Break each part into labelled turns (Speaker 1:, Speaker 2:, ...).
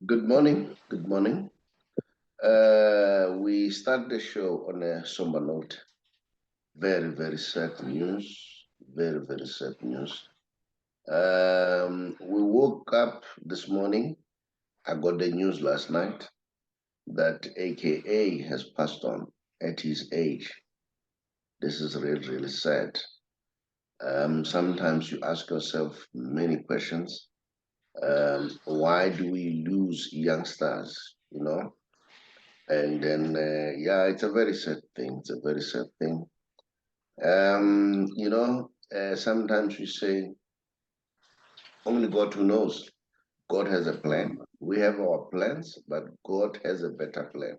Speaker 1: Good morning. Good morning. We start the show on a somber note. Very, very sad news. Very, very sad news. We woke up this morning. I got the news last night that AKA has passed on at his age. This is really, really sad. Sometimes you ask yourself many questions. Why do we lose youngsters? And then, yeah, it's a very sad thing. It's a very sad thing. Sometimes we say, only God who knows. God has a plan. We have our plans, but God has a better plan.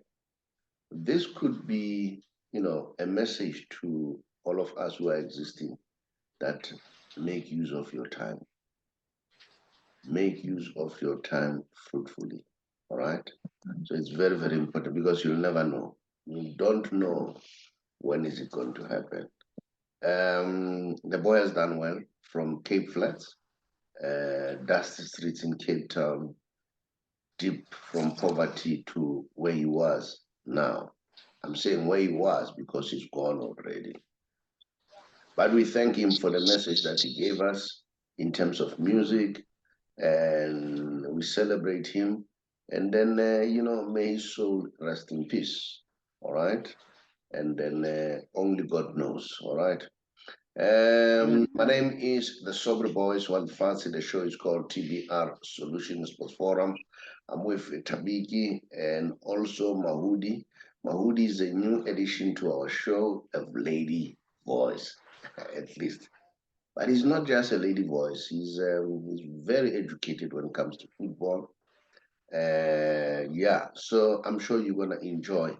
Speaker 1: This could be, a message to all of us who are existing that make use of your time. Make use of your time fruitfully. All right? So it's very, very important because you'll never know. You don't know when is it going to happen. The boy has done well from Cape Flats, dusty streets in Cape Town, deep from poverty to where he was now. I'm saying where he was because he's gone already. But we thank him for the message that he gave us in terms of music, and we celebrate him. And then, may his soul rest in peace. All right. And then only God knows. All right. My name is the Saubrey Boyz Walefatshe. The show is called TBR Solution Sports Forum. I'm with Thabiki and also Mahudi. Mahudi is a new addition to our show of lady voice, at least. But he's not just a lady voice. He's very educated when it comes to football. Yeah, so I'm sure you're gonna enjoy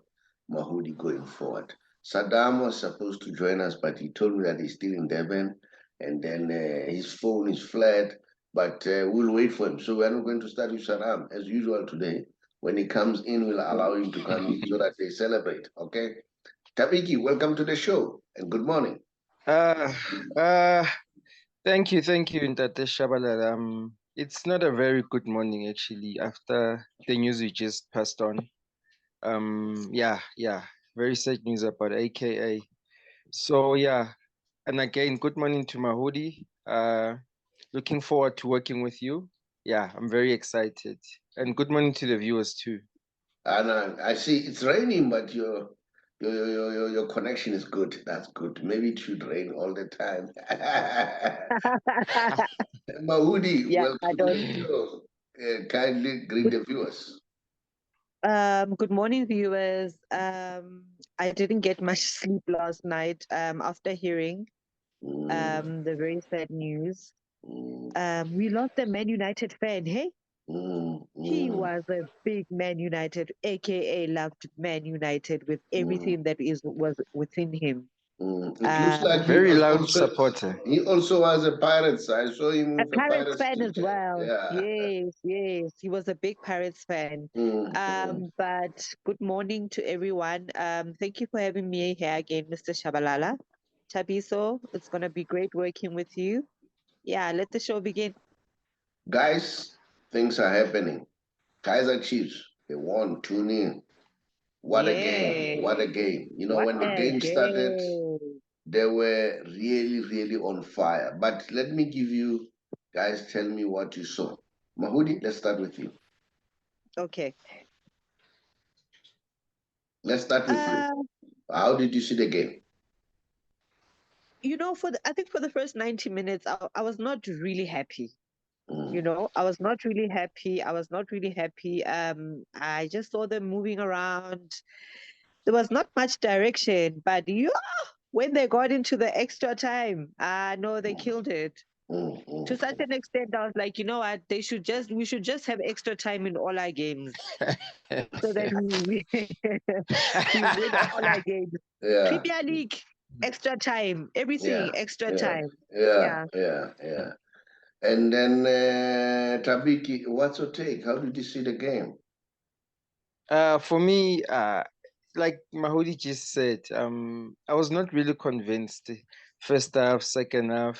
Speaker 1: Mahudi going forward. Saddam was supposed to join us, but he told me that he's still in Durban, and then his phone is flat. But we'll wait for him. So we're not going to start with Saddam as usual today. When he comes in, we'll allow him to come in so that they celebrate. Okay, Thabiki, welcome to the show and good morning.
Speaker 2: Uh, uh, Thank you, Ntate Shabalala. It's not a very good morning actually after the news we just passed on. Yeah, very sad news about AKA. So yeah, and again, good morning to Mahudi. Looking forward to working with you. Yeah, I'm very excited. And good morning to the viewers too.
Speaker 1: And I see it's raining, but your connection is good. That's good. Maybe it should rain all the time. Mahudi,
Speaker 3: Yeah,
Speaker 1: welcome
Speaker 3: I
Speaker 1: to
Speaker 3: don't.
Speaker 1: the show. Kindly greet
Speaker 3: Good,
Speaker 1: the viewers.
Speaker 3: good morning, viewers. I didn't get much sleep last night. After hearing
Speaker 1: Mm,
Speaker 3: the very sad news.
Speaker 1: mm,
Speaker 3: We lost a Man United fan. Hey,
Speaker 1: mm,
Speaker 3: he
Speaker 1: mm,
Speaker 3: was a big Man United, aka loved Man United with
Speaker 1: mm,
Speaker 3: everything that was within him.
Speaker 1: It looks like he
Speaker 2: Very
Speaker 1: was
Speaker 2: loud
Speaker 1: also
Speaker 2: supporter.
Speaker 1: a Pirates. I saw him
Speaker 3: A
Speaker 1: with a
Speaker 3: Pirates
Speaker 1: Pirates
Speaker 3: fan as
Speaker 1: t-shirt.
Speaker 3: well.
Speaker 1: Yeah.
Speaker 3: Yes, yes. He was a big Pirates fan.
Speaker 1: Mm.
Speaker 3: But good morning to everyone. Thank you for having me here again, Mr. Shabalala. Chabiso, it's gonna be great working with you. Yeah, let the show begin.
Speaker 1: Guys, things are happening. Kaizer Chiefs, they won 2-0. What a game.
Speaker 3: Yeah,
Speaker 1: What a game.
Speaker 3: what
Speaker 1: When the
Speaker 3: a
Speaker 1: game started,
Speaker 3: game.
Speaker 1: they were really, really on fire. But let me give you, guys, tell me what you saw. Mahudi, let's start with you.
Speaker 3: Okay.
Speaker 1: Let's start with you.
Speaker 3: Uh,
Speaker 1: How did you see the game?
Speaker 3: I think for the first 90 minutes, I was not really happy.
Speaker 1: Mm,
Speaker 3: I was not really happy. I was not really happy. I just saw them moving around. There was not much direction, but when they got into the extra time, I know they killed it.
Speaker 1: mm,
Speaker 3: To
Speaker 1: mm.
Speaker 3: such an extent, I was like, you know what, we should just have extra time in all our games so that we win all our games.
Speaker 1: Yeah,
Speaker 3: Premier League, extra time, everything,
Speaker 1: yeah,
Speaker 3: extra
Speaker 1: yeah,
Speaker 3: time.
Speaker 1: yeah,
Speaker 3: Yeah.
Speaker 1: yeah, yeah. And then, Thabiki, what's your take? How did you see the game?
Speaker 2: For me, like Mahudi just said, I was not really convinced. First half, second half,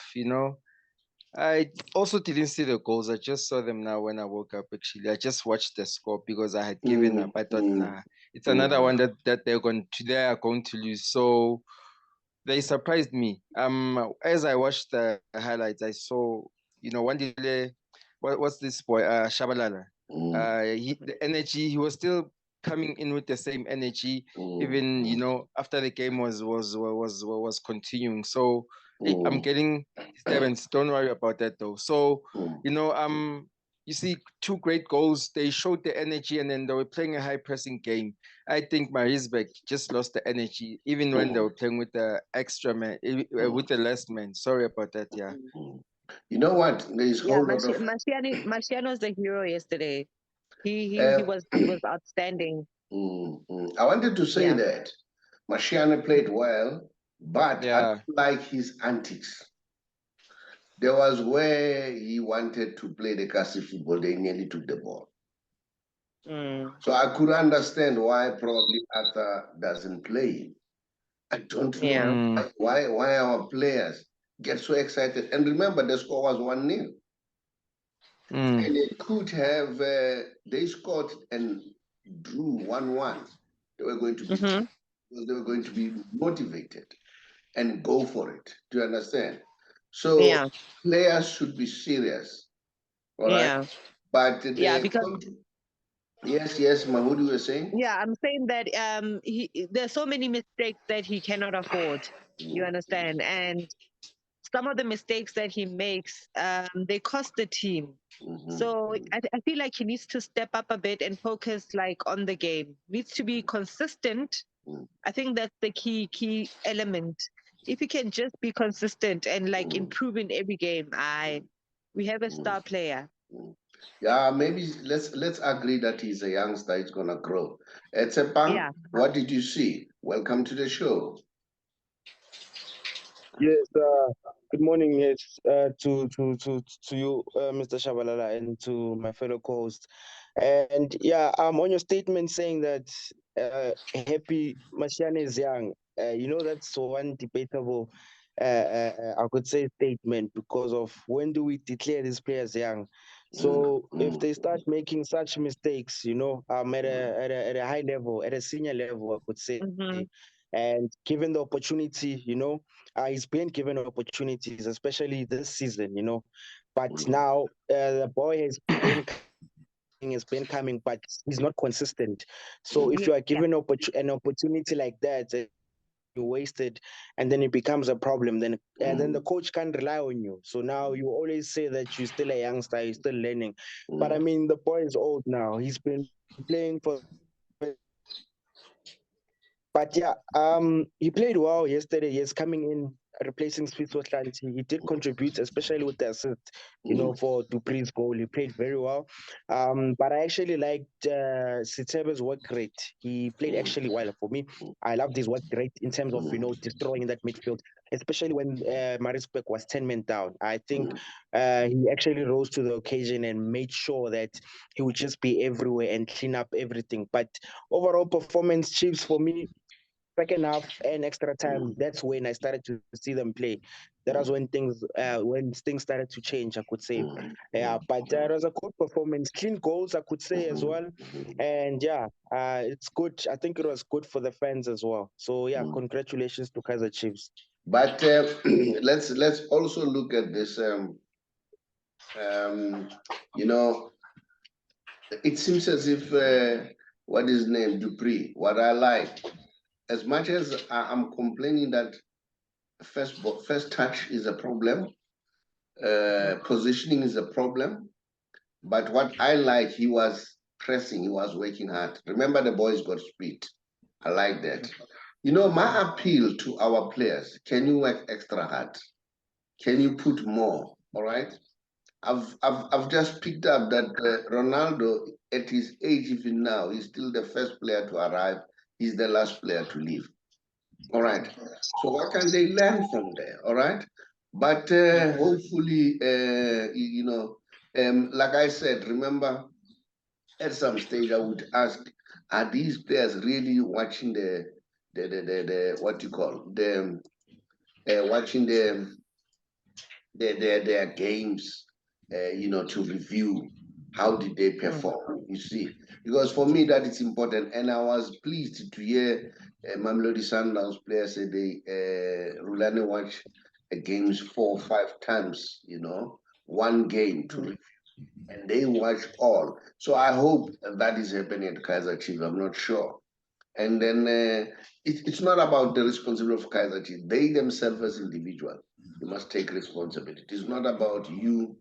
Speaker 2: I also didn't see the goals. I just saw them now when I woke up. Actually, I just watched the score because I had given up. I thought, nah, it's another one that they are going to lose. So they surprised me. As I watched the highlights, I saw, Wandile, what's this boy? Shabalala. The energy. He was still coming in with the same energy, even after the game was continuing. So hey, I'm getting Stevens. Don't worry about that though. So you see two great goals. They showed the energy, and then they were playing a high pressing game. I think Maritzburg just lost the energy, even when they were playing with the extra man, with the last man. Sorry about that. Yeah.
Speaker 1: You know what? There is a
Speaker 3: Yeah,
Speaker 1: whole lot of.
Speaker 3: Marciano's the hero yesterday. He
Speaker 1: Uh,
Speaker 3: was outstanding.
Speaker 1: I wanted to say
Speaker 3: Yeah.
Speaker 1: that Marciano played well, but I
Speaker 2: Yeah.
Speaker 1: don't like his antics. There was where he wanted to play the Kasi football, they nearly took the ball.
Speaker 3: Mm.
Speaker 1: So I could understand why probably Arthur doesn't play him. I don't know
Speaker 3: Yeah.
Speaker 1: why our players get so excited. And remember, the score was 1-0. And they could have, they scored and drew 1-1. They were going to be,
Speaker 3: Mm-hmm.
Speaker 1: because they were going to be motivated and go for it. Do you understand? So
Speaker 3: Yeah.
Speaker 1: players should be serious, all right?
Speaker 3: Yeah.
Speaker 1: But
Speaker 3: Yeah.
Speaker 1: the
Speaker 3: Because
Speaker 1: yes, Mahudi was saying.
Speaker 3: yeah, I'm saying that there's so many mistakes that he cannot afford. You understand? And some of the mistakes that he makes, they cost the team. So I feel like he needs to step up a bit and focus like on the game. Needs to be consistent. I think that's the key element. If he can just be consistent and like improve in every game, we have a star player.
Speaker 1: Yeah, maybe let's agree that he's a youngster. He's gonna grow. Tshepang,
Speaker 3: Yeah.
Speaker 1: what did you see? Welcome to the show.
Speaker 4: Yes, good morning, yes, to you, Mr. Shabalala, and to my fellow co-host. And yeah, on your statement saying that Happy Mashane is young, that's one debatable, I could say, statement because of when do we declare these players young? So if they start making such mistakes, at a high level, at a senior level, I could say,
Speaker 3: Mm-hmm.
Speaker 4: and given the opportunity, he's been given opportunities, especially this season, But now the boy has been coming, but he's not consistent. So if you are
Speaker 3: Yeah.
Speaker 4: given an opportunity like that, you wasted, and then it becomes a problem. Then the coach can't rely on you. So now you always say that you're still a youngster, you're still learning. But I mean, the boy is old now. He's been playing for. But yeah, he played well yesterday. He's coming in, replacing Switzerland. He did contribute, especially with the assist, for Dupree's goal. He played very well. But I actually liked Sitsebe's work rate. He played actually well for me. I loved his work rate in terms of, destroying that midfield, especially when Maritzburg was 10 men down. I think he actually rose to the occasion and made sure that he would just be everywhere and clean up everything. But overall performance, Chiefs for me, second half and extra time, that's when I started to see them play. That was when things started to change, I could say. Yeah, but it was a good performance, clean goals, I could say as well. And yeah, it's good. I think it was good for the fans as well. So yeah, congratulations to Kaizer Chiefs.
Speaker 1: But let's also look at this. You know, it seems as if what is named Dupree. What I like, as much as I'm complaining that first touch is a problem, positioning is a problem. But what I like, he was pressing, he was working hard. Remember, the boys got speed. I like that. My appeal to our players: can you work extra hard? Can you put more? All right. I've just picked up that Ronaldo, at his age, even now, is still the first player to arrive. He's the last player to leave. All right. So what can they learn from there? All right. But hopefully, like I said, remember, at some stage I would ask, are these players really watching the what you call the watching their games, to review how did they perform. You see, because for me that is important, and I was pleased to hear Mamelodi Sundowns players say they Rulani watch games 4 or 5 times. One game to review, and they watch all. So I hope that is happening at Kaizer Chiefs. I'm not sure. And then it's not about the responsibility of Kaizer Chiefs. They themselves as individuals, you must take responsibility. It's not about you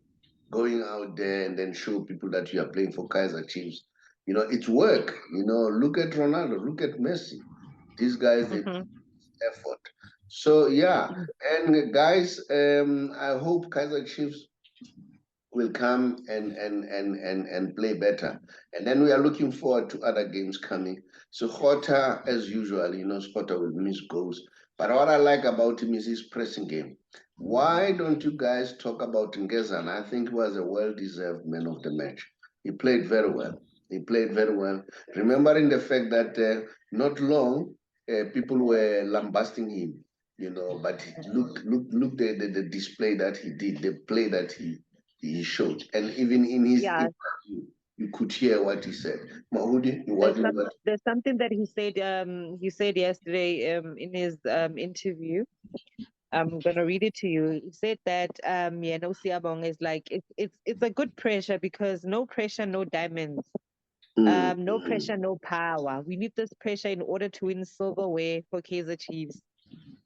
Speaker 1: going out there and then show people that you are playing for Kaizer Chiefs. It's work. Look at Ronaldo, look at Messi. These guys, they put effort. So yeah, and guys, I hope Kaizer Chiefs will come and play better. And then we are looking forward to other games coming. So Jota, as usual, Jota will miss goals. But what I like about him is his pressing game. Why don't you guys talk about Ngezan? I think he was a well-deserved man of the match. He played very well. He played very well. Remembering the fact that not long, people were lambasting him, but look the display that he did, the play that he showed. And even in his interview, you could hear what he said. Mahudi,
Speaker 3: there's something that he said yesterday in his interview. I'm gonna read it to you. He said that no Siabong is like it's a good pressure because no pressure, no diamonds. No pressure, no power. We need this pressure in order to win silverware for Kaizer Chiefs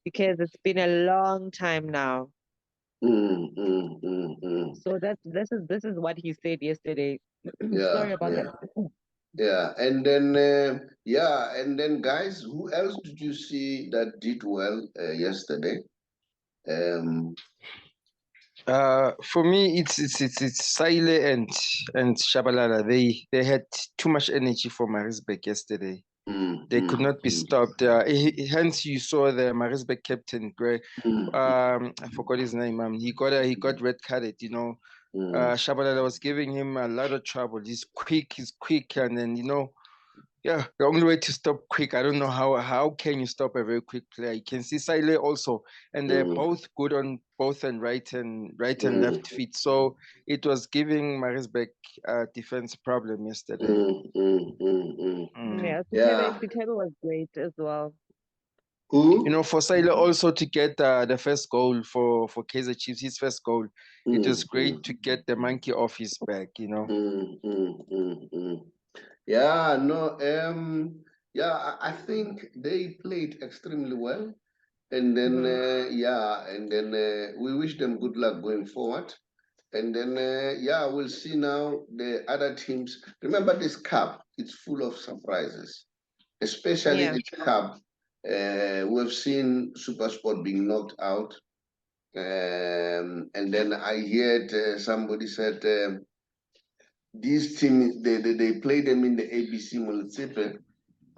Speaker 3: because it's been a long time now. So this is what he said yesterday. Sorry about that.
Speaker 1: Yeah, and then guys, who else did you see that did well yesterday?
Speaker 2: For me, it's Saile and Shabalala. They had too much energy for Maritzburg yesterday. They could not be stopped. Hence, you saw the Maritzburg captain, Greg. I forgot his name. He got red carded. Shabalala was giving him a lot of trouble. He's quick, and then yeah, the only way to stop quick, I don't know how can you stop a very quick player. You can see Saile also, and they're both good on both and right and left feet. So it was giving Maritzburg a defense problem yesterday.
Speaker 3: Yeah, Thebe was great as well.
Speaker 2: For Saile also to get the first goal for Kaizer Chiefs, his first goal, it was great to get the monkey off his back.
Speaker 1: Yeah, no, I think they played extremely well. And then, we wish them good luck going forward. And then, we'll see now the other teams. Remember this cup, it's full of surprises, especially this cup. We've seen SuperSport being knocked out. And then I heard somebody said, these teams, they play them in the ABC Municipal.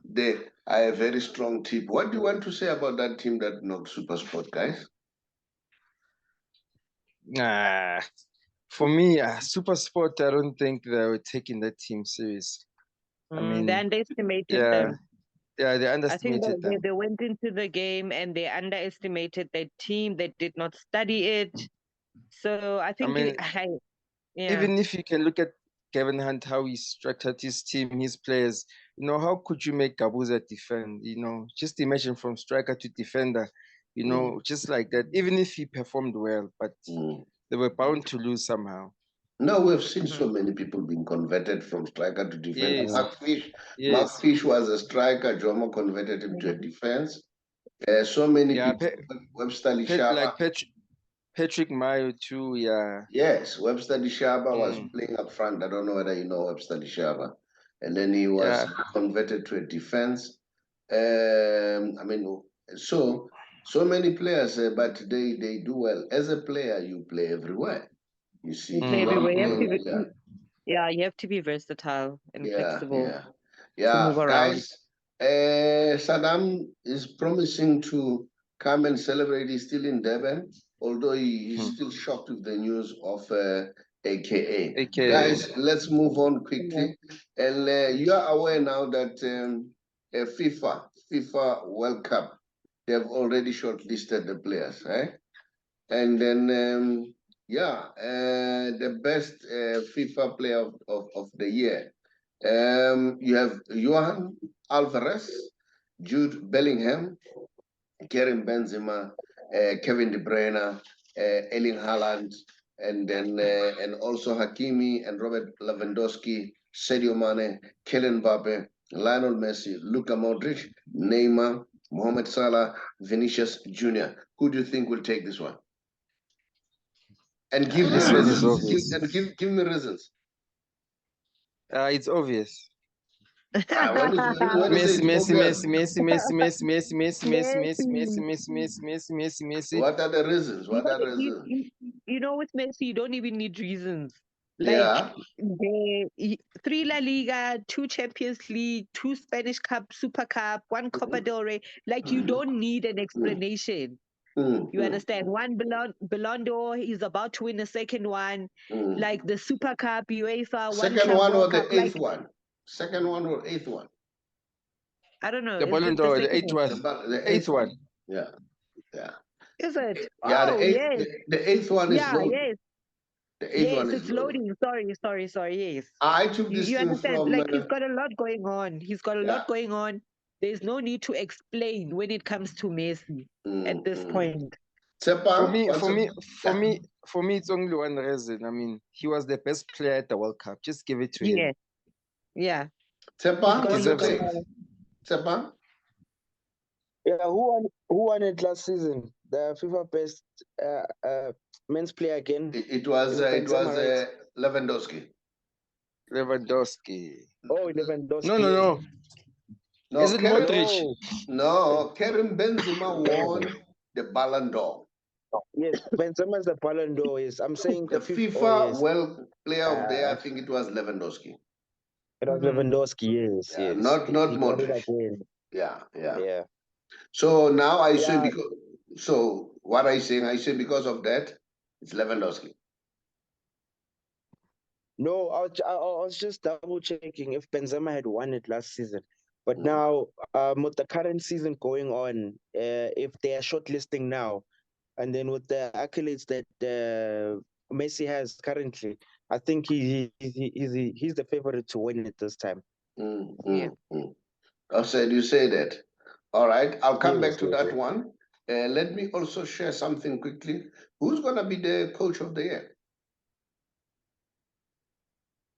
Speaker 1: They are a very strong team. What do you want to say about that team that knocked SuperSport, guys?
Speaker 2: For me, SuperSport, I don't think they were taking that team serious.
Speaker 3: I mean, they underestimated them.
Speaker 2: Yeah, they underestimated them.
Speaker 3: They went into the game and they underestimated their team. They did not study it. So I think
Speaker 2: even if you can look at Kevin Hunt, how he structured his team, his players, how could you make Gabuza defend? Just imagine from striker to defender, just like that. Even if he performed well, but they were bound to lose somehow.
Speaker 1: No, we've seen so many people being converted from striker to defender.
Speaker 2: Yes.
Speaker 1: Mark Fish was a striker. Jomo converted him to a defense. So many people. Webster Lishaba.
Speaker 2: Like Patrick Mayo too, yeah.
Speaker 1: Yes, Webster Lishaba was playing up front. I don't know whether you know Webster Lishaba. And then he was converted to a defense. So many players, but they do well. As a player, you play everywhere. You see,
Speaker 3: you play everywhere. You have to be versatile and flexible.
Speaker 1: Yeah,
Speaker 3: to move around.
Speaker 1: guys. Saddam is promising to come and celebrate. He's still in Durban, although he's still shocked with the news of AKA. Guys, let's move on quickly. And you are aware now that FIFA World Cup, they have already shortlisted the players, right? And then, the best FIFA player of the year. You have Johan Alvarez, Jude Bellingham, Karim Benzema, Kevin De Bruyne, Erling Haaland, and then and also Hakimi and Robert Lewandowski, Sadio Mane, Kylian Mbappe, Lionel Messi, Luka Modric, Neymar, Mohamed Salah, Vinicius Jr. Who do you think will take this one? And give me
Speaker 2: This one is
Speaker 1: reasons.
Speaker 2: obvious.
Speaker 1: Give me reasons.
Speaker 2: It's obvious.
Speaker 1: When is
Speaker 2: Messi,
Speaker 1: it
Speaker 2: Messi,
Speaker 1: obvious?
Speaker 2: Messi, Messi, Messi, Messi, Messi, Messi, Messi, Messi, Messi, Messi, Messi, Messi, Messi.
Speaker 1: What are the reasons? What are the reasons?
Speaker 3: You know, with Messi, you don't even need reasons. Like
Speaker 1: Yeah.
Speaker 3: the 3 La Liga, 2 Champions League, 2 Spanish Cup, Super Cup, 1 Copa del Rey. Like you don't need an explanation. You understand? 1 Ballon d'Or, he's about to win a second one. Like the Super Cup, UEFA, 1
Speaker 1: Second
Speaker 3: Club
Speaker 1: one or
Speaker 3: World
Speaker 1: the
Speaker 3: Cup.
Speaker 1: eighth
Speaker 3: Like
Speaker 1: one? Second one or eighth one?
Speaker 3: I don't know.
Speaker 2: The
Speaker 3: Is
Speaker 2: Ballon
Speaker 3: it the
Speaker 2: d'Or, the
Speaker 3: second
Speaker 2: eighth
Speaker 3: one?
Speaker 2: one.
Speaker 1: The
Speaker 2: Eighth one.
Speaker 1: Yeah. Yeah.
Speaker 3: Is it?
Speaker 1: Yeah,
Speaker 3: Oh, yes.
Speaker 1: the eighth one is
Speaker 3: Yeah,
Speaker 1: loaded.
Speaker 3: yes.
Speaker 1: The eighth one
Speaker 3: Yes,
Speaker 1: is
Speaker 3: it's
Speaker 1: loaded.
Speaker 3: loading. Sorry. Yes.
Speaker 1: I took this
Speaker 3: You
Speaker 1: thing
Speaker 3: understand?
Speaker 1: from
Speaker 3: Like he's got a lot going on. He's got a
Speaker 1: yeah.
Speaker 3: lot going on. There's no need to explain when it comes to Messi at this point.
Speaker 1: Tshepang,
Speaker 2: For me, it's only one reason. I mean, he was the best player at the World Cup. Just give it to him.
Speaker 3: Yeah.
Speaker 1: Tshepang,
Speaker 3: He's
Speaker 1: what's your
Speaker 3: got
Speaker 1: take?
Speaker 3: a-
Speaker 1: Tshepang?
Speaker 4: Yeah, who won it last season? The FIFA best men's player again.
Speaker 1: It was
Speaker 4: Benzema, right?
Speaker 1: Lewandowski.
Speaker 2: Lewandowski.
Speaker 4: Oh, Lewandowski.
Speaker 2: No.
Speaker 1: No,
Speaker 2: Is it Modric?
Speaker 1: No, Karim Benzema won the Ballon d'Or.
Speaker 4: Yes, Benzema is the Ballon d'Or. Yes, I'm saying
Speaker 1: The FIFA World Player of the Year, I
Speaker 4: Uh,
Speaker 1: think it was Lewandowski.
Speaker 4: It was Lewandowski. Yes,
Speaker 1: Yeah,
Speaker 4: yes.
Speaker 1: not
Speaker 4: He got it
Speaker 1: Modric.
Speaker 4: again.
Speaker 1: Yeah. So now I say because so what I say because of that, it's Lewandowski.
Speaker 4: No, I was just double checking if Benzema had won it last season. But now, with the current season going on, if they are shortlisting now, and then with the accolades that Messi has currently, I think he's the favorite to win it this time.
Speaker 1: I said you say that. All right, I'll come back to that
Speaker 4: yes.
Speaker 1: one. Let me also share something quickly. Who's gonna be the coach of the year?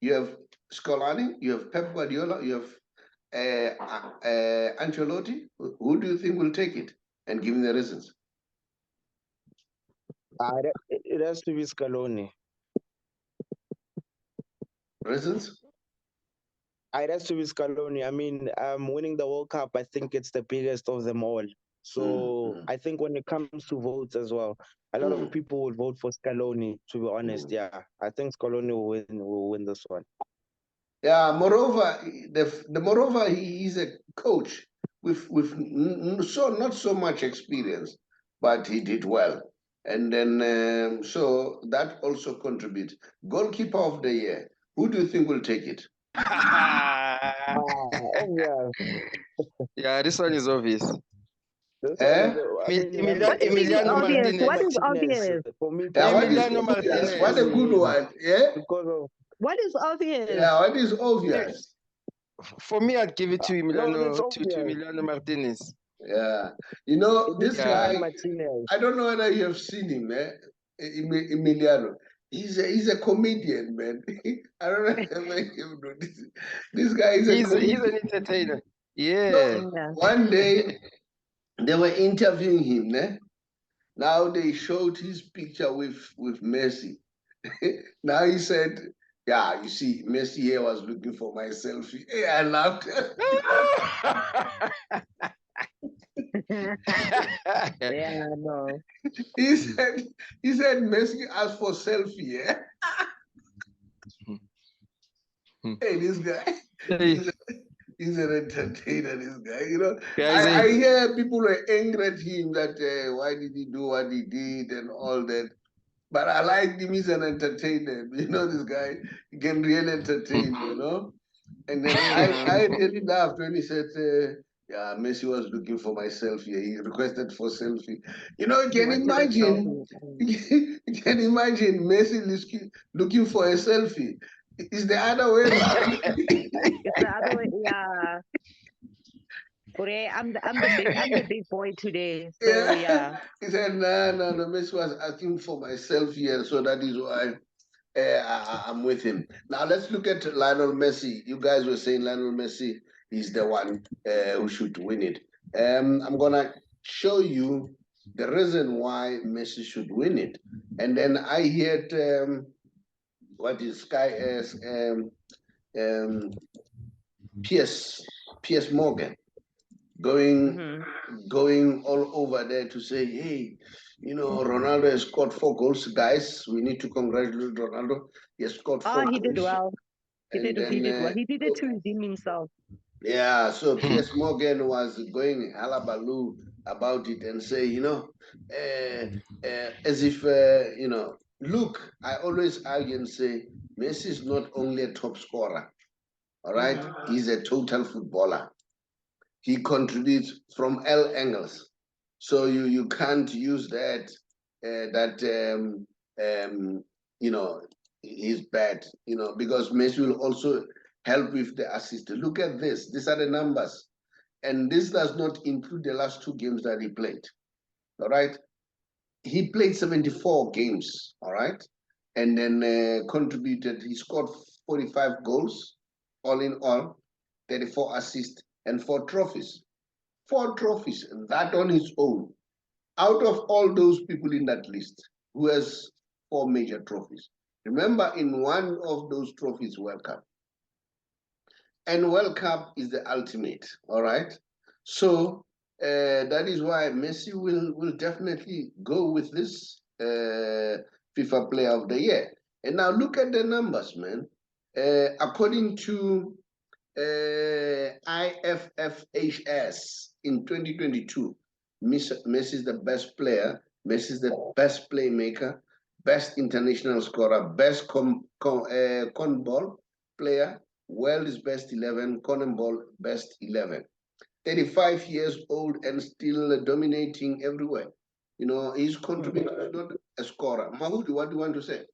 Speaker 1: You have Scolani, you have Pep Guardiola, you have Ancelotti. Who do you think will take it? And give me the reasons.
Speaker 4: It has to be Scaloni.
Speaker 1: Reasons?
Speaker 4: It has to be Scaloni. I mean, winning the World Cup, I think it's the biggest of them all. So I think when it comes to votes as well, a lot of people will vote for Scaloni. To be honest, yeah, I think Scaloni will win this one.
Speaker 1: Yeah, moreover, moreover he is a coach with not so much experience, but he did well, and then so that also contributes. Goalkeeper of the year. Who do you think will take it?
Speaker 2: Yeah, this one is obvious.
Speaker 3: Emiliano Martinez. What is obvious?
Speaker 4: For me,
Speaker 2: Emiliano Martinez.
Speaker 1: What a good one. Yeah.
Speaker 3: What is obvious?
Speaker 1: Yeah, what is obvious?
Speaker 2: For me, I'd give it to Emiliano Martinez.
Speaker 1: Yeah, you know this guy. I don't know whether you have seen him, Emiliano. He's a comedian, man. I don't know if you know this guy is a comedian.
Speaker 2: He's an entertainer. Yeah.
Speaker 1: One day they were interviewing him. Now they showed his picture with Messi. Now he said, "Yeah, you see, Messi here was looking for my selfie." Hey, I laughed.
Speaker 3: Yeah, no.
Speaker 1: He said Messi asked for selfie. Yeah. Hey, this guy. He's an entertainer, this guy. You know, I hear people are angry at him that why did he do what he did and all that. But I like him. He's an entertainer. You know, this guy, he can really entertain, you know. And then I really laughed when he said, Yeah, Messi was looking for my selfie. He requested for selfie. You know, you
Speaker 3: He
Speaker 1: can
Speaker 3: wanted a
Speaker 1: imagine.
Speaker 3: selfie.
Speaker 1: You can imagine Messi looking for a selfie. It's the other way around.
Speaker 3: It's the other way. Yeah. Kore, I'm the big boy today. So
Speaker 1: Yeah.
Speaker 3: yeah.
Speaker 1: He said, no, no, no. Messi was asking for my selfie, and so that is why I'm with him. Now let's look at Lionel Messi. You guys were saying Lionel Messi is the one who should win it. I'm gonna show you the reason why Messi should win it, and then I heard what is Sky as Piers Morgan going going all over there to say, hey, you know, Ronaldo has scored 4 goals. Guys, we need to congratulate Ronaldo. He has scored
Speaker 3: Oh,
Speaker 1: 4 goals.
Speaker 3: well. He
Speaker 1: And
Speaker 3: did well.
Speaker 1: then,
Speaker 3: He did it to redeem himself.
Speaker 1: yeah, so Piers Morgan was going halabaloo about it and say, you know, as if, you know, look, I always argue and say, Messi is not only a top scorer, all right? He's a total footballer. He contributes from all angles. So you can't use that you know, he's bad, you know, because Messi will also help with the assist. Look at this. These are the numbers. And this does not include the last 2 games that he played. All right. He played 74 games. All right. And then contributed, he scored 45 goals, all in all, 34 assists, and 4 trophies. 4 trophies, that on its own. Out of all those people in that list, who has 4 major trophies? Remember, in one of those trophies, World Cup. And World Cup is the ultimate, all right? So that is why Messi will definitely go with this FIFA Player of the Year. And now look at the numbers, man. According to IFFHS in 2022, Messi is the best player. Messi is the best playmaker, best international scorer, best con ball player, world's best 11, con ball best 11. 35 years old and still dominating everywhere. You know, he's contributing, he's not a scorer. Mahudi, what do you want to say?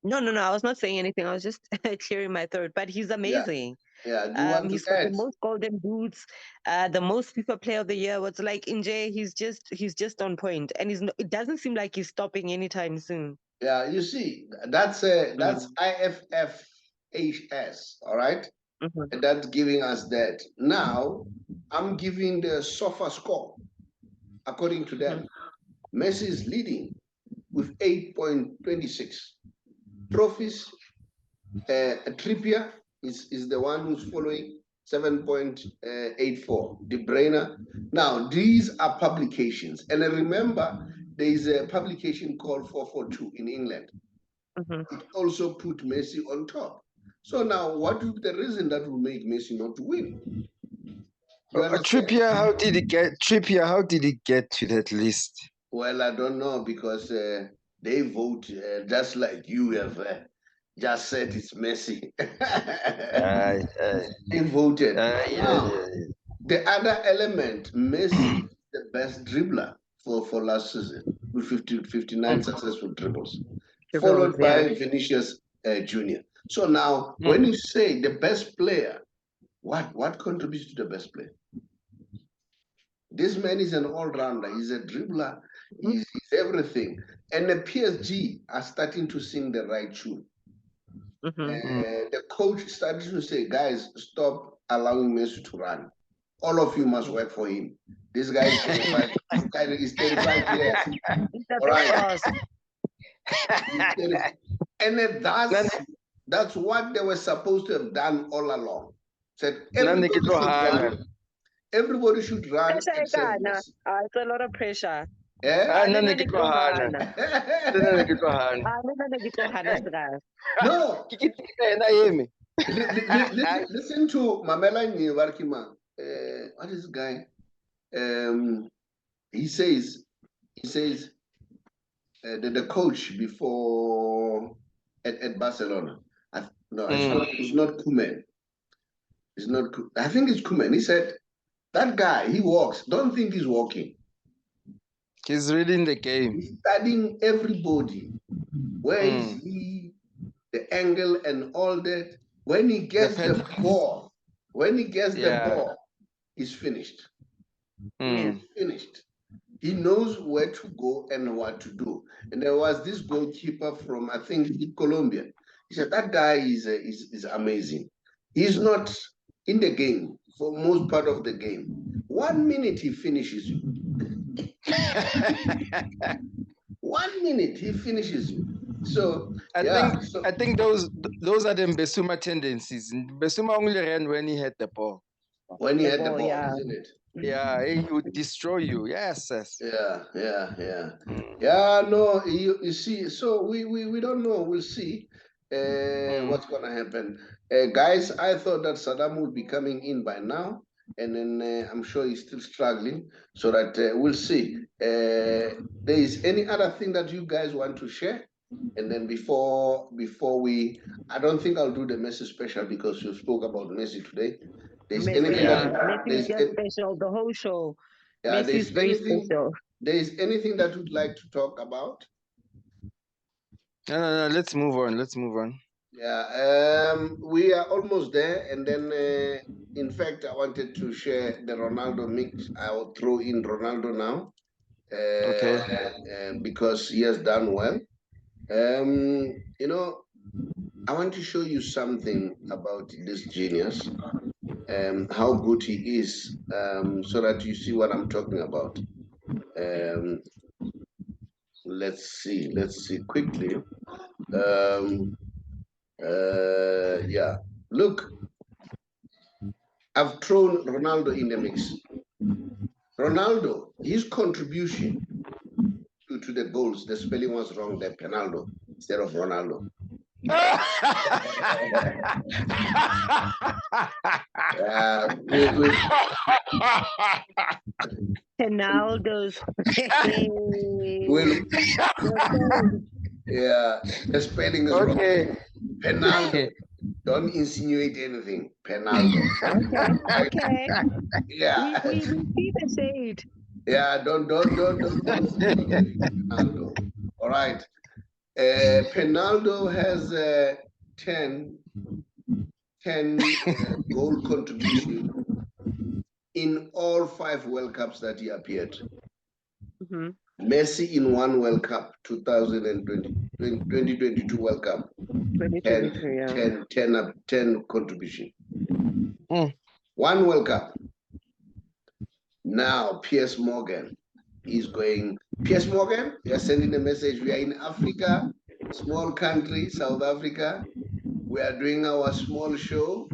Speaker 3: No. I was not saying anything. I was just clearing my throat. But he's amazing.
Speaker 1: Yeah, do you want
Speaker 3: He's
Speaker 1: to
Speaker 3: got the
Speaker 1: add?
Speaker 3: most golden boots, the most FIFA Player of the Year. What's like in Jay? He's just on point, and it doesn't seem like he's stopping anytime soon.
Speaker 1: Yeah, you see, that's IFFHS, all right? And that's giving us that. Now, I'm giving the SOFA score according to them. Messi is leading with 8.26. Trophies, Trippier is the one who's following 7.84. De Bruyne. Now, these are publications. And remember, there is a publication called 442 in England. It also put Messi on top. So now, what would the reason that will make Messi not to win?
Speaker 2: Trippier, how did he get to that list?
Speaker 1: Well, I don't know, because they vote just like you have just said it's Messi. They voted. The other element, Messi, the best dribbler for last season with 59 successful dribbles, followed by Vinicius Junior. So now, when you say the best player, what contributes to the best player? This man is an all-rounder. He's a dribbler. He's everything. And the PSG are starting to sing the right tune. The coach started to say, guys, stop allowing Messi to run. All of you must work for him. This guy is 35. This guy is 35 years. All right. And that's what they were supposed to have done all along. Said everybody should run. Everybody should run.
Speaker 3: It's a lot of pressure.
Speaker 1: Yeah?
Speaker 3: No.
Speaker 1: Listen to Mamela Nyiwarkima. What is this guy? He says the coach before at Barcelona. No, it's not Koeman. It's not. I think it's Koeman. He said That guy, he walks. Don't think he's walking.
Speaker 2: He's reading the game.
Speaker 1: He's studying everybody. Where is he? The angle and all that. When he gets the ball, the ball, he's finished. He's finished. He knows where to go and what to do. And there was this goalkeeper from, I think, Colombia. He said, that guy is amazing. He's not in the game for most part of the game. 1 minute he finishes you. 1 minute he finishes you. So
Speaker 2: I think those are the Mbesuma tendencies. Mbesuma only ran when he had the ball.
Speaker 1: When he had the ball, isn't it?
Speaker 2: Yeah, he would destroy you. Yes.
Speaker 1: Yeah, no, you see, so we don't know. We'll see what's going to happen. Guys, I thought that Saddam would be coming in by now, and then I'm sure he's still struggling, so that we'll see. There is any other thing that you guys want to share? And then before we, I don't think I'll do the Messi special because you spoke about Messi today. There's anything
Speaker 3: Messi is special, the whole show.
Speaker 1: Yeah,
Speaker 3: Messi is very special.
Speaker 1: There is anything that you'd like to talk about?
Speaker 2: No, let's move on.
Speaker 1: Yeah, we are almost there, and then in fact I wanted to share the Ronaldo mix. I will throw in Ronaldo now. Because he has done well. You know, I want to show you something about this genius, how good he is, so that you see what I'm talking about. Let's see quickly. Yeah, look, I've thrown Ronaldo in the mix. Ronaldo, his contribution to the goals, the spelling was wrong there, Penaldo instead of Ronaldo.
Speaker 3: Penaldo's.
Speaker 1: Yeah, the spelling is wrong. Penaldo. Don't insinuate anything. Penaldo.
Speaker 3: Okay.
Speaker 1: Yeah.
Speaker 3: We see the shade.
Speaker 1: Yeah, don't Penaldo. All right. Penaldo has 10 goal contribution in all 5 World Cups that he appeared. Messi in 1 World Cup, 2022 World Cup, 10 contribution. 1 World Cup. Now, Piers Morgan is going. Piers Morgan, you are sending a message. We are in Africa, small country, South Africa. We are doing our small show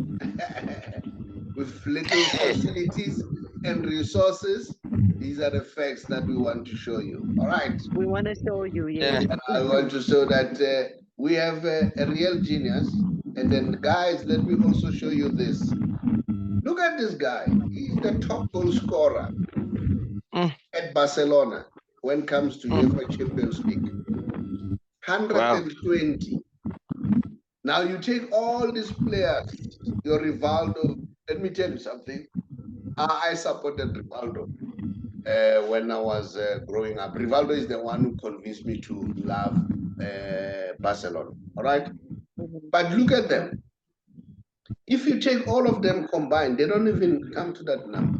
Speaker 1: with little facilities and resources. These are the facts that we want to show you. All right.
Speaker 3: We want to show you, yes.
Speaker 1: I want to show that we have a real genius. And then, guys, let me also show you this. Look at this guy. He's the top goal scorer at Barcelona when it comes to UEFA Champions League. 120. Now you take all these players, your Rivaldo. Let me tell you something. I supported Rivaldo when I was growing up. Rivaldo is the one who convinced me to love Barcelona. All right? But look at them. If you take all of them combined, they don't even come to that number.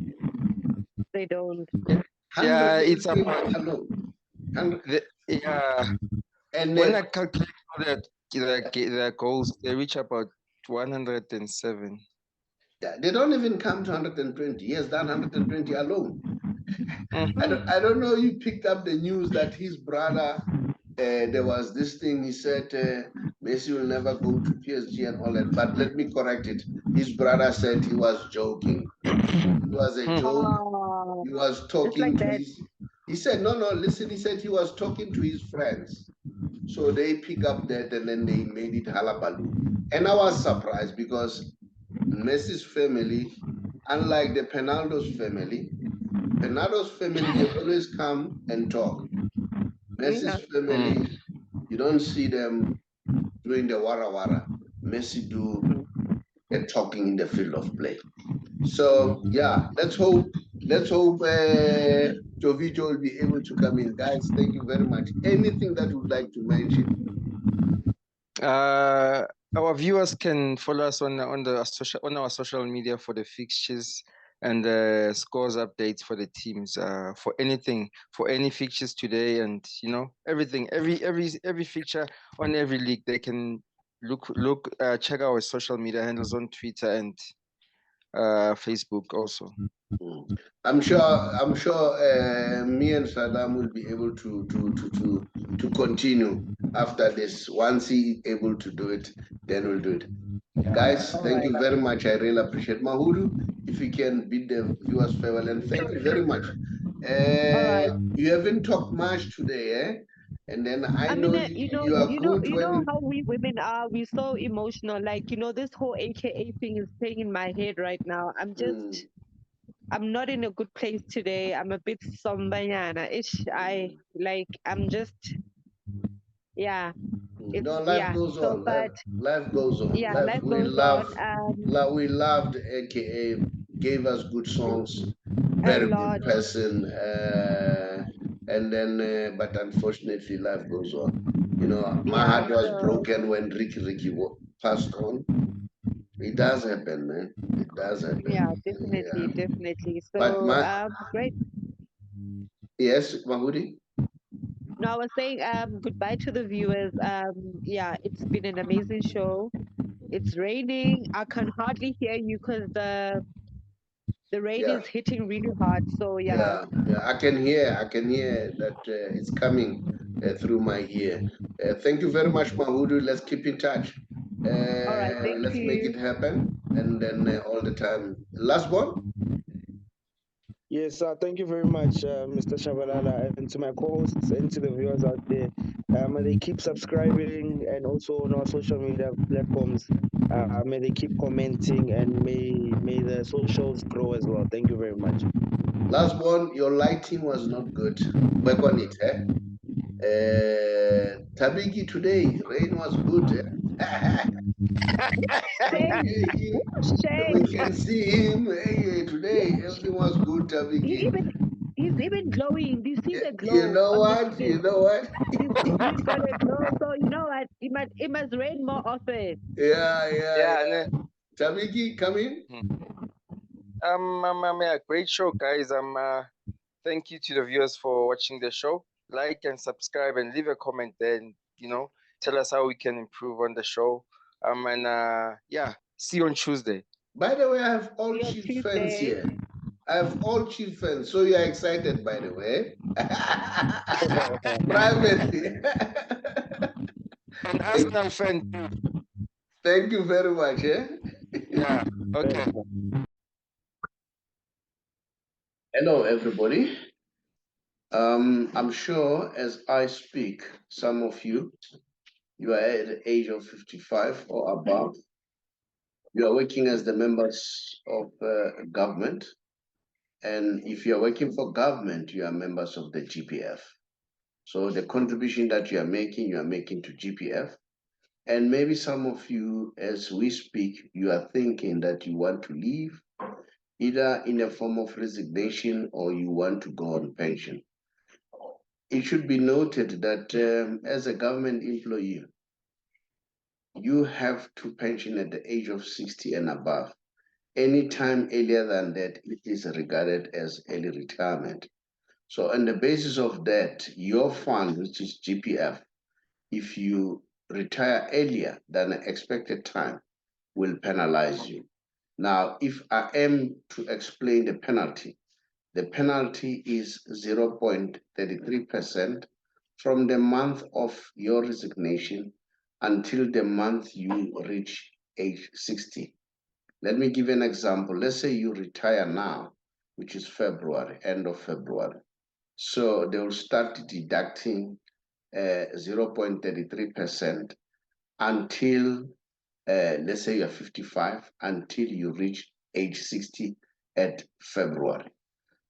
Speaker 3: They don't.
Speaker 2: Yeah, it's a
Speaker 1: And
Speaker 2: when I calculate the goals, they reach about 107.
Speaker 1: Yeah, they don't even come to 120. He has done 120 alone. I don't know. You picked up the news that his brother. There was this thing he said, Messi will never go to PSG and all that. But let me correct it. His brother said he was joking. It was a joke. He was talking to his. He said, no, listen. He said he was talking to his friends. So they pick up that and then they made it halabaloo. And I was surprised because Messi's family, unlike the Penaldo's family, they always come and talk. Messi's family, you don't see them doing the wara. Messi do the talking in the field of play. So yeah, let's hope Jovito will be able to come in. Guys, thank you very much. Anything that you would like to mention?
Speaker 2: Our viewers can follow us on our social media for the fixtures and the scores updates for the teams. For any fixtures today, and everything, every fixture on every league, they can check our social media handles on Twitter and Facebook also.
Speaker 1: I'm sure me and Saddam will be able to continue after this. Once he is able to do it, then we'll do it. Guys, thank you very much. I really appreciate Mahudi. If you can bid the viewers farewell, and thank you very much. You haven't talked much today, eh? And then I know you are good
Speaker 3: you
Speaker 1: when
Speaker 3: know how we women are. We're so emotional. Like, this whole AKA thing is playing in my head right now. I'm not in a good place today. I'm a bit sombayana ish. I'm just, yeah.
Speaker 1: no, life goes
Speaker 3: So,
Speaker 1: on.
Speaker 3: but
Speaker 1: Life goes on.
Speaker 3: yeah, life goes on.
Speaker 1: We loved AKA, gave us good songs,
Speaker 3: A
Speaker 1: very good
Speaker 3: lot.
Speaker 1: person. And then, but unfortunately, life goes on. My heart was broken when Ricky passed on. It does happen, man. It does happen.
Speaker 3: Yeah, definitely. So, great.
Speaker 1: Yes, Mahudi?
Speaker 3: No, I was saying goodbye to the viewers. Yeah, it's been an amazing show. It's raining. I can hardly hear you because the rain is hitting really hard. So yeah.
Speaker 1: I can hear that it's coming through my ear. Thank you very much, Mahudi. Let's keep in touch.
Speaker 3: All right,
Speaker 1: Let's make it happen, and then all the time. Last one.
Speaker 4: Yes, thank you very much, Mr. Shabalala, and to my co-hosts and to the viewers out there. May they keep subscribing, and also on our social media platforms. May they keep commenting, and may the socials grow as well. Thank you very much.
Speaker 1: Last one. Your lighting was not good. Work on it, eh? Thabiki today, rain was good.
Speaker 3: Shame.
Speaker 1: We can see him today. Everything was good, Thabiki.
Speaker 3: He's even glowing. Do you see the glow?
Speaker 1: You know
Speaker 3: on
Speaker 1: what?
Speaker 3: his skin? He's got a glow. So you know what? It must rain more often.
Speaker 1: Yeah. Thabiki, come in.
Speaker 2: Yeah, great show, guys. Thank you to the viewers for watching the show. Like and subscribe and leave a comment there. And, tell us how we can improve on the show. Yeah, see you on Tuesday.
Speaker 1: By the way, I have all Chief fans here. I have all Chief fans, so you are excited, by the way. Privately.
Speaker 2: And Arsenal fan too.
Speaker 1: Thank you very much.
Speaker 2: Yeah, okay.
Speaker 1: Hello, everybody. I'm sure as I speak, some of you are at the age of 55 or above. You are working as the members of government. And if you are working for government, you are members of the GPF. So the contribution that you are making to GPF. And maybe some of you, as we speak, you are thinking that you want to leave, either in a form of resignation or you want to go on pension. It should be noted that as a government employee, you have to pension at the age of 60 and above. Any time earlier than that, it is regarded as early retirement. So on the basis of that, your fund, which is GPF, if you retire earlier than the expected time, will penalize you. Now, if I am to explain the penalty is 0.33% from the month of your resignation until the month you reach age 60. Let me give you an example. Let's say you retire now, which is February, end of February. So they will start deducting 0.33% until, let's say you're 55, until you reach age 60 at February.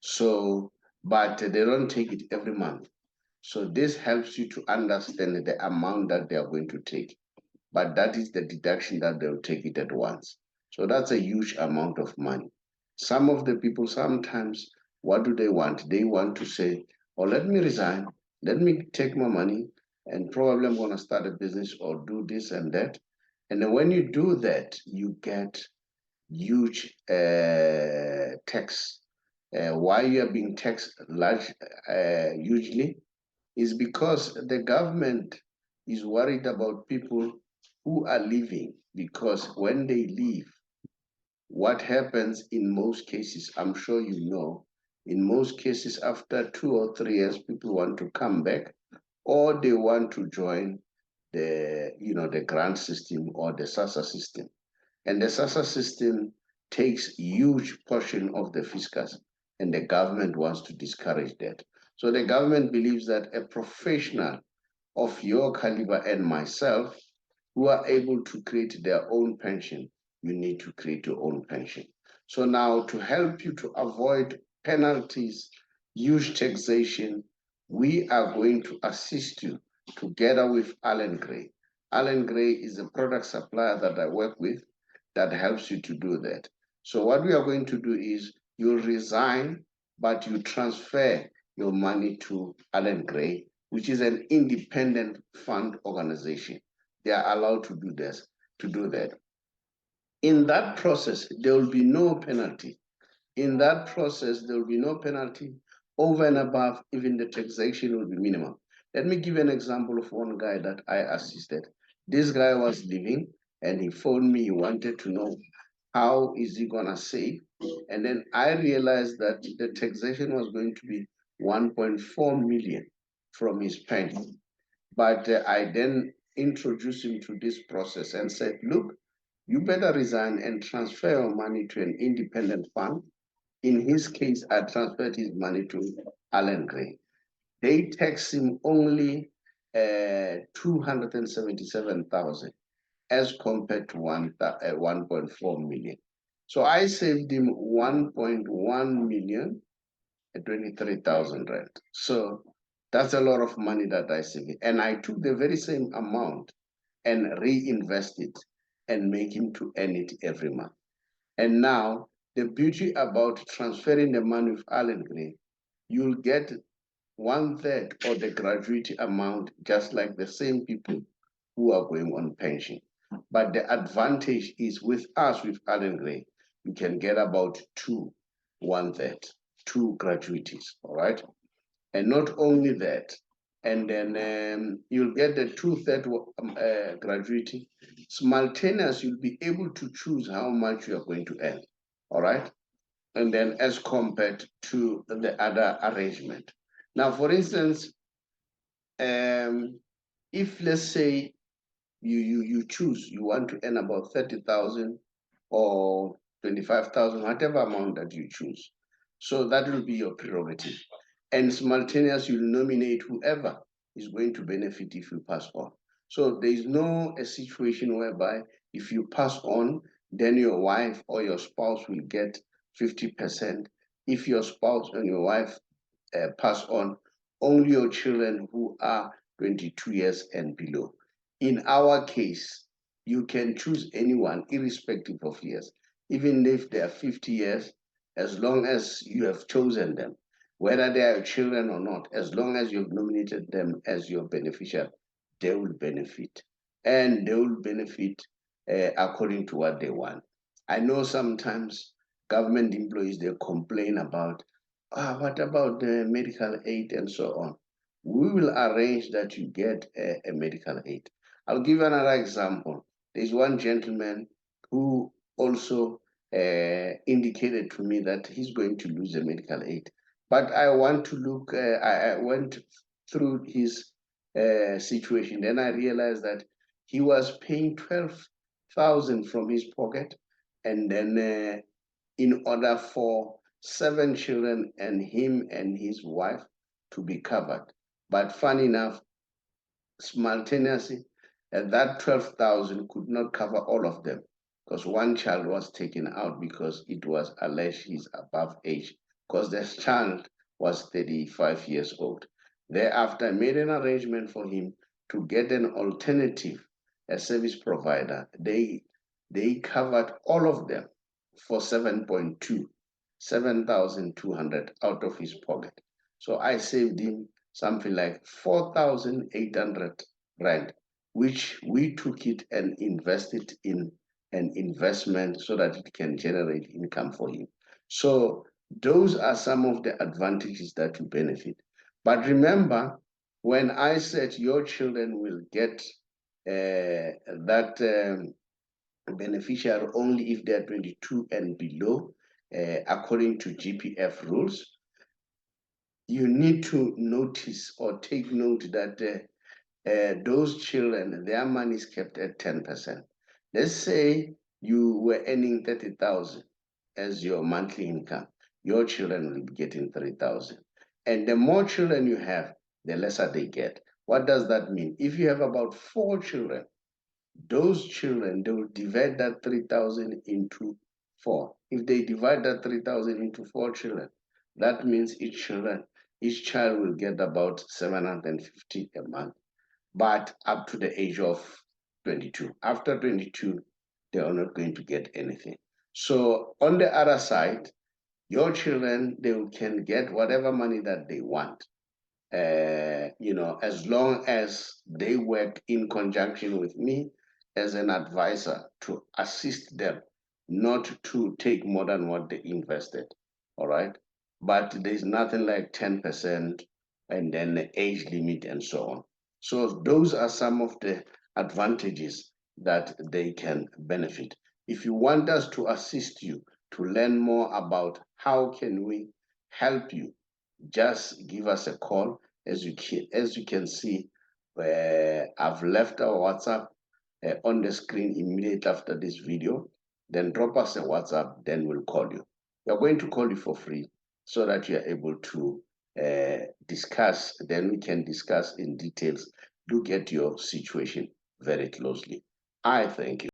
Speaker 1: So, but they don't take it every month. So this helps you to understand the amount that they are going to take. But that is the deduction that they'll take it at once. So that's a huge amount of money. Some of the people sometimes, what do they want? They want to say, oh, let me resign, let me take my money, and probably I'm going to start a business or do this and that. And then when you do that, you get huge tax. Why you are being taxed large, hugely is because the government is worried about people who are leaving, because when they leave, what happens in most cases, I'm sure you know, in most cases, after 2 or 3 years, people want to come back, or they want to join the grant system or the SASSA system. And the SASSA system takes huge portion of the fiscus, and the government wants to discourage that. So the government believes that a professional of your caliber and myself who are able to create their own pension, you need to create your own pension. So now, to help you to avoid penalties, huge taxation, we are going to assist you together with Allen Gray. Allen Gray is a product supplier that I work with that helps you to do that. So what we are going to do is you'll resign, but you transfer your money to Allen Gray, which is an independent fund organization. They are allowed to do this, to do that. In that process, there will be no penalty. In that process, there will be no penalty. Over and above, even the taxation will be minimum. Let me give an example of one guy that I assisted. This guy was leaving and he phoned me. He wanted to know how is he gonna save. And then I realized that the taxation was going to be 1.4 million from his pension. But I then introduced him to this process and said, look, you better resign and transfer your money to an independent fund. In his case, I transferred his money to Allen Gray. They tax him only 277,000 as compared to 1.4 million. So I saved him 1.1 million at 23,000 rand. So that's a lot of money that I saved. And I took the very same amount and reinvest it and make him to earn it every month. And now the beauty about transferring the money with Allen Gray, you'll get 1/3 of the gratuity amount, just like the same people who are going on pension. But the advantage is with us, with Allen Gray, you can get about 1/3, two gratuities, all right? And not only that, and then you'll get the 2/3 gratuity. Simultaneous, you'll be able to choose how much you are going to earn, all right? And then as compared to the other arrangement. Now, for instance, if let's say you choose, you want to earn about 30,000 or 25,000, whatever amount that you choose. So that will be your prerogative. And simultaneously, you'll nominate whoever is going to benefit if you pass on. So there is no a situation whereby if you pass on, then your wife or your spouse will get 50%. If your spouse and your wife pass on, only your children who are 22 years and below. In our case, you can choose anyone irrespective of years, even if they are 50 years, as long as you have chosen them, whether they are children or not, as long as you've nominated them as your beneficiary, they will benefit. And they will benefit according to what they want. I know sometimes government employees, they complain about, what about the medical aid and so on? We will arrange that you get a medical aid. I'll give another example. There's one gentleman who also indicated to me that he's going to lose a medical aid. But I want to look, I went through his situation. Then I realized that he was paying 12,000 from his pocket. And then in order for 7 children and him and his wife to be covered. But funny enough, simultaneously, that 12,000 could not cover all of them because one child was taken out because it was alleged he's above age, because the child was 35 years old. Thereafter, I made an arrangement for him to get an alternative, a service provider. They covered all of them for 7.2. 7,200 out of his pocket. So I saved him something like 4,800 rand, which we took it and invested in an investment so that it can generate income for him. So those are some of the advantages that you benefit. But remember, when I said your children will get that beneficiary only if they're 22 and below, according to GPF rules, you need to notice or take note that those children, their money is kept at 10%. Let's say you were earning 30,000 as your monthly income. Your children will be getting 3,000. And the more children you have, the lesser they get. What does that mean? If you have about 4 children, those children, they will divide that 3,000 into 4. If they divide that 3,000 into 4 children, that means each child will get about 750 a month, but up to the age of 22. After 22, they are not going to get anything. So on the other side, your children, they can get whatever money that they want. As long as they work in conjunction with me as an advisor to assist them not to take more than what they invested, all right? But there's nothing like 10% and then the age limit and so on. So those are some of the advantages that they can benefit. If you want us to assist you to learn more about how can we help you, just give us a call. As you can see, I've left our WhatsApp on the screen immediately after this video. Then drop us a WhatsApp, then we'll call you. We're going to call you for free so that you are able to discuss. Then we can discuss in details, look at your situation very closely. I thank you.